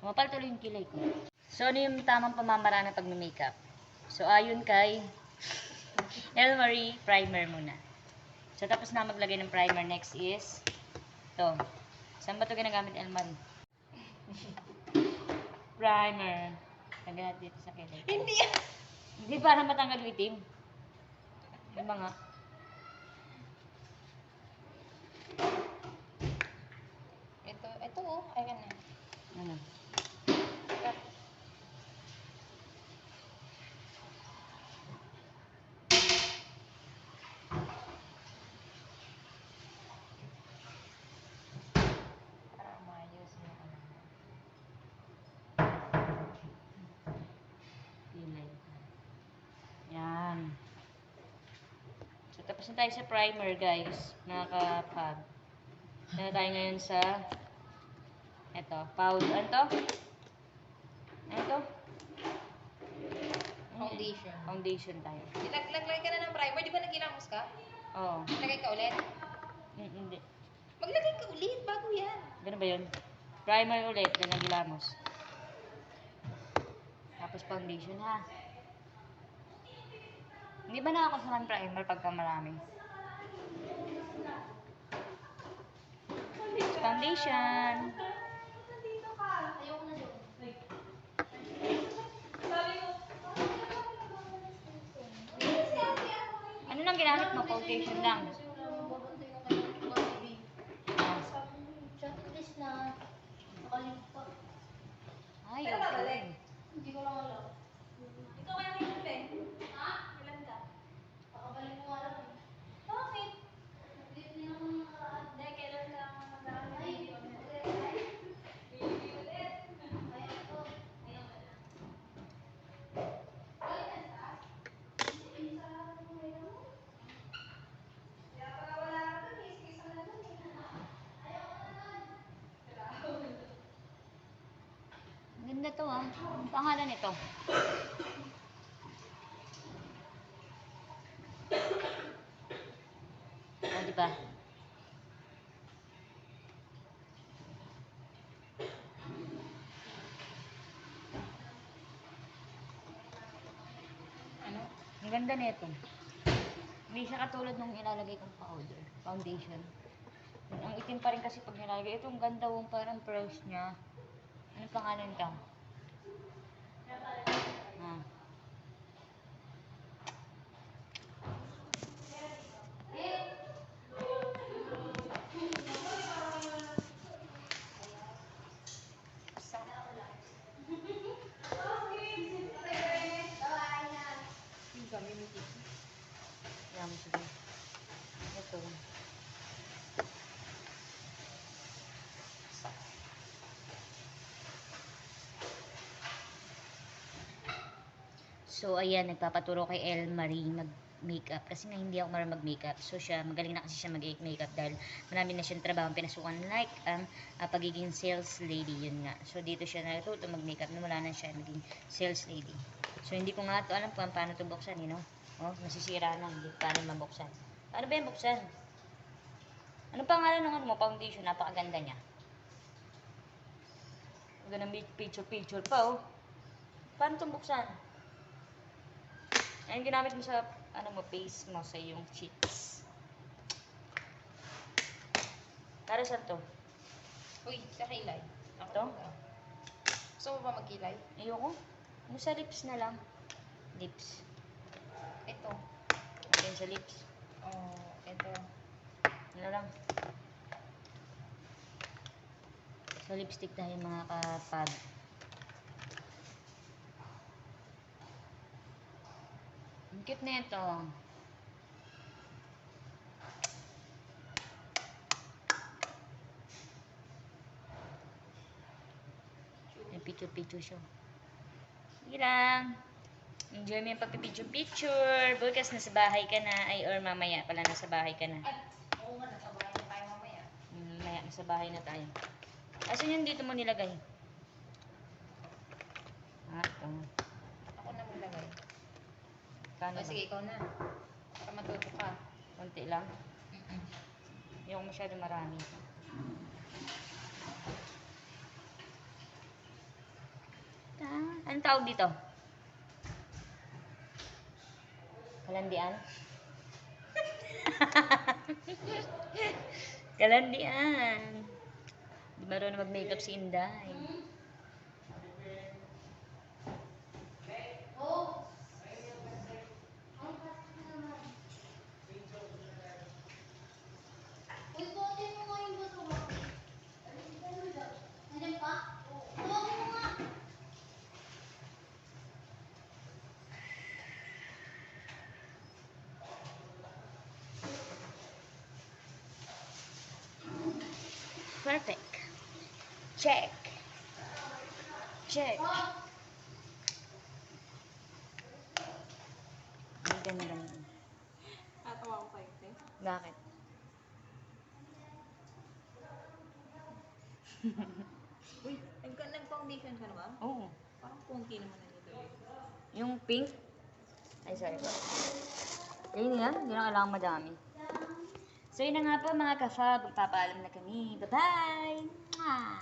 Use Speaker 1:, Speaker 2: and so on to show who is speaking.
Speaker 1: Mapal tuloy yung kilay ko. So, ano yung tamang pamamaraan ng pag-makeup? So, ayon kay Elmarie, primer muna. So, tapos na maglagay ng primer. Next is, ito. Saan ba ito ginagamit, Elmarie? Primer. Lagyan natin dito sa kilay. Hindi para matanggal yung itim. Yung mga.
Speaker 2: Ito oh. Ayan na.
Speaker 1: Ano?
Speaker 2: Para umayos yung ano.
Speaker 1: Kilay. Yan. So, tapos na tayo sa primer, guys. Mga kapag. Na tayo ngayon sa eto, powder. Ano to? Ano to?
Speaker 2: Foundation.
Speaker 1: Foundation tayo.
Speaker 2: Naglagay ka na ng primer. Di ba nagilamos ka?
Speaker 1: Oo.
Speaker 2: Maglagay ka ulit?
Speaker 1: Hindi.
Speaker 2: Maglagay ka ulit. Bago yan.
Speaker 1: Ganun ba yun? Primer ulit, then nagilamos. Tapos foundation, ha? Hindi ba nakakasaman primer pagka marami? Foundation. Ano nang ginamit mo? Foundation lang. Ay, okay.
Speaker 3: Hindi ko lang alam. Ikaw kaya kailan ba? Ha? Kailan ka? Kakabalik mo alam eh. Bakit? Nag-leave niya ng nakaraan. Hindi, kailan ka mag-aaral ng video? Baby ulit. Ayaw ko. Ayaw ka na. Balikan ka? Hindi, sa buhay mo. Kaya pala wala ka dun eh. Sige, sa dun eh. Ayaw ka na dun.
Speaker 1: Ganda to, ah. Ang pangalan nito. O, diba?
Speaker 2: Ano?
Speaker 1: Ang ganda nito. Hindi siya katulad nung ilalagay kong powder. Foundation. Ang itim pa rin kasi pag nilalagay. Ito, ang ganda yung parang brush niya. Ano pangalan ito? Ah. Yan, sige. Ito. So, ayan, nagpapaturo kay Elmarie mag-makeup. Kasi nga hindi ako marunong mag-makeup. So, siya, magaling na kasi siya mag-makeup dahil marami na siyang trabaho pinasukan like ang pagiging sales lady, yun nga. So, dito siya natuto mag-makeup na wala na siya naging sales lady. So, hindi ko nga ito alam kung paano ito buksan, you know? Oh, nasisira na. Hindi paano mabuksan. Paano ba yung buksan? Ano pangalan ng ano mo? Foundation. Napakaganda niya. Magandang picture pa, oh. Paano itong buksan? Ayun, ginamit mo sa, ano mo, face mo, sa iyong cheeks. Para saan to?
Speaker 2: Uy, sa kilay.
Speaker 1: Ito?
Speaker 2: Gusto mo ba magkilay?
Speaker 1: Ayoko. Ano sa lips na lang? Lips.
Speaker 2: Ito.
Speaker 1: Ayun sa lips.
Speaker 2: Oh, ito.
Speaker 1: Ano lang? So, lipstick tayo mga kapag. Ang cute na ito. May picture-picture siya. Sige lang. Enjoy mo yung pagpipicture-picture. Bukas nasa bahay ka na. Ay, or mamaya pala nasa bahay ka na.
Speaker 2: Ay, oo nga, nasa bahay na tayo mamaya.
Speaker 1: Mamaya nasa bahay na tayo. Asan yun dito mo nilagay? Ah, ito.
Speaker 2: Ako na maglagay.
Speaker 1: Kano
Speaker 2: O,
Speaker 1: ba?
Speaker 2: sige, ikaw na. Para matuto ka.
Speaker 1: Konti lang. Hindi ako masyado marami. tawag dito? Kalandian? Kalandian. Di marunong mag-makeup si Inday.
Speaker 3: Oh. Ang plastic naman. Uy, buhatin mo nga yung baso mo. Nandiyan pa? Buhatin mo nga.
Speaker 1: Perfect. Check. Check. Ang ganda.
Speaker 2: Tatawa ko kayo, te.
Speaker 1: Bakit?
Speaker 2: Uy, nag-foundation ka na ba?
Speaker 1: Oo.
Speaker 2: Parang konti naman na nito.
Speaker 1: Yung pink. Ay, sorry po. Ayun yan. Hindi na kailangan madami. So, yun na nga po mga ka-fab. Magpapaalam na kami. Bye-bye! Mwah!